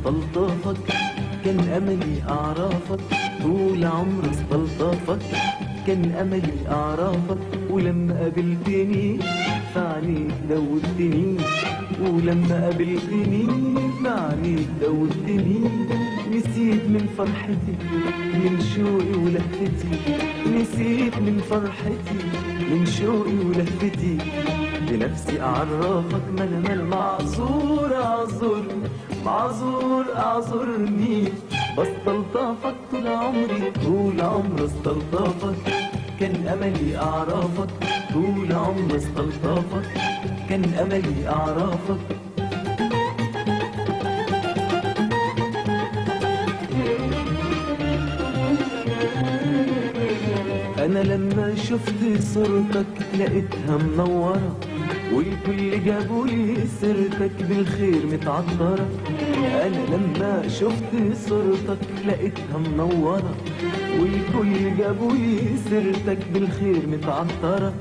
استلطفك، كان أملي أعرفك طول عمري استلطفك، كان أملي أعرفك. ولما قابلتني فعنيك دوبتني، ولما قابلتني فعنيك دوبتني. نسيت من فرحتي من شوقي ولهفتي، نسيت من فرحتي من شوقي ولهفتي. بنفسي أعرفك ما أنا معذور، أعذرني معذور أعذرني. بستلطفك طول عمري، طول عمري استلطفك، كان أملي أعرفك طول عمري استلطفك، كان أملي أعرفك. أنا لما شفت صورتك لقيتها منورة، والكل جابولي سيرتك بالخير متعطرة. أنا لما شفت صورتك لقيتها منورة، والكل جابولي سيرتك بالخير متعطرة.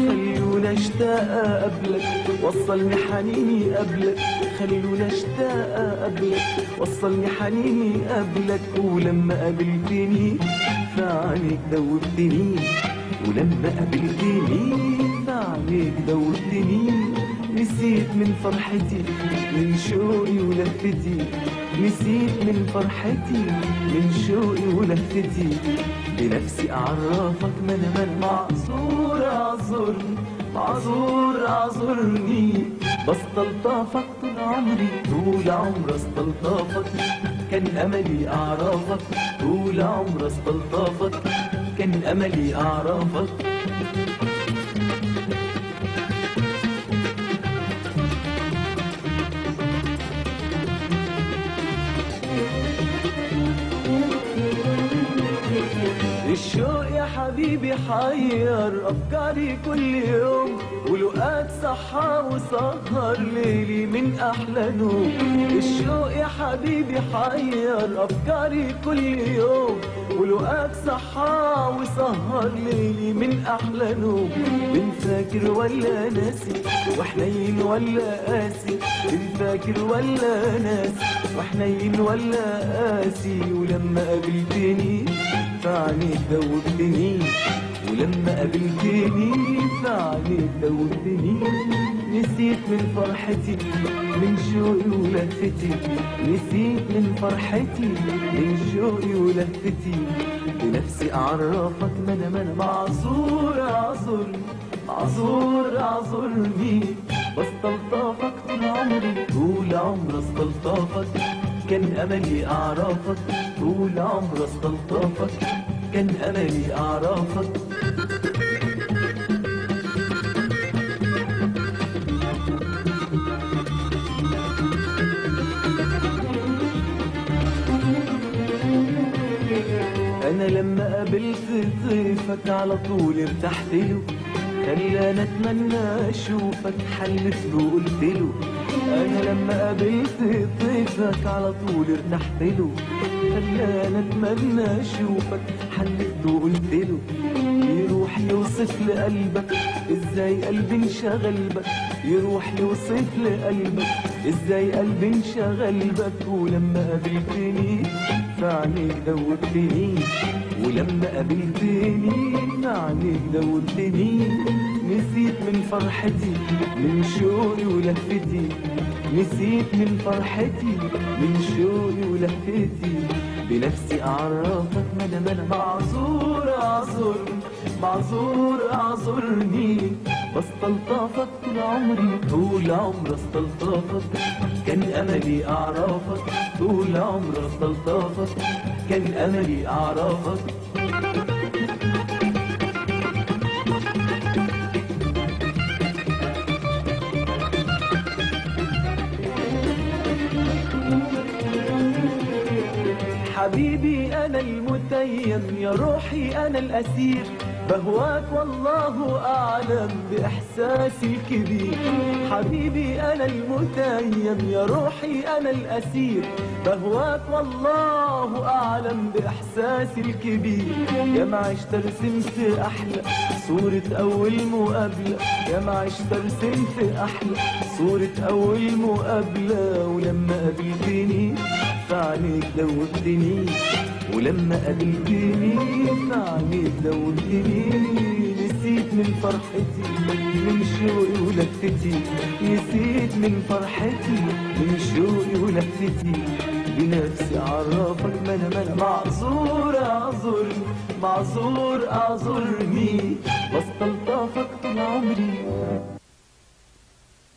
خلونا اشتاق قبلك وصلني حنيني قبلك، خلونا اشتاق قبلك وصلني حنيني قبلك. ولما قابلتني فعنيك دوبتني، ولما قابلتني فعنيك دوبتني. نسيت من فرحتي من شوقي ولهفتي، نسيت من فرحتي من شوقي ولهفتي. بنفسي أعرفك ما أنا معذور أعذرني معذور أعذرني. بستلطفك طول عمري، طول عمري استلطفك، كان أملي أعرفك طول عمري استلطفك، كان أملي أعرفك. الشوق يا حبيبي حير أفكاري كل يوم، ولقاك صحى وسهر ليلي من أحلى نوم. الشوق يا حبيبي حير أفكاري كل يوم، ولقاك صحى وسهر ليلي من أحلى نوم. بنفاكر ولا ناسي وحنين ولا قاسي، بنفاكر ولا ناسي وحنين ولا قاسي. ولما قابلتني فعنيك دوبتني، ولما قابلتني فعنيك دوبتني. نسيت من فرحتي من شوقي ولهفتي، نسيت من فرحتي من شوقي ولهفتي. بنفسي أعرفك ما أنا معذور أعذرني معذور أعذرني. بستلطفك طول عمري، طول عمري استلطفك، كان أملي أعرفك طول عمري استلطفك، كان أملي أعرفك. أنا لما قابلت ضيفك على طول ارتحت له، خلاني أتمنى أشوفك حلفت وقلت له. أنا لما قابلت ضيفك على طول ارتحت له، خلاني أتمنى أشوفك حلفت وقلت له. يروح يوصف لقلبك إزاي قلبي انشغل بك، يروح يوصف لقلبك إزاي قلبي انشغل بك. ولما قابلتني فعنيك دوبتني، ولما قابلتني فعنيك دوبتني. نسيت من فرحتي من شوقي ولهفتي، نسيت من فرحتي من شوقي ولهفتي. بنفسي أعرفك ما أنا معذور أعذرني معذور أعذرني. بستلطفك طول عمري، طول عمري استلطفك، كان أملي أعرفك طول عمري استلطفك، كان أملي أعرفك. حبيبي أنا المتيم، يا روحي أنا الأسير، بهواك والله أعلم بإحساسي الكبير. حبيبي أنا المتيم يا روحي أنا الأسير. بهواك والله أعلم بإحساسي الكبير. يا ما عشت رسمت أحلى صورة أول مقابلة. يا ما عشت رسمت أحلى صورة أول مقابلة. ولما قابلتني في عينيك دوبتني. ولما قابلتني في عينيك دوبتني. نسيت من فرحتي من شوقي ولفتي. نسيت من فرحتي من شوقي ولفتي. بنفسي عرفك ما انا معذور اعذرني. معذور اعذرني. بستلطفك طول عمري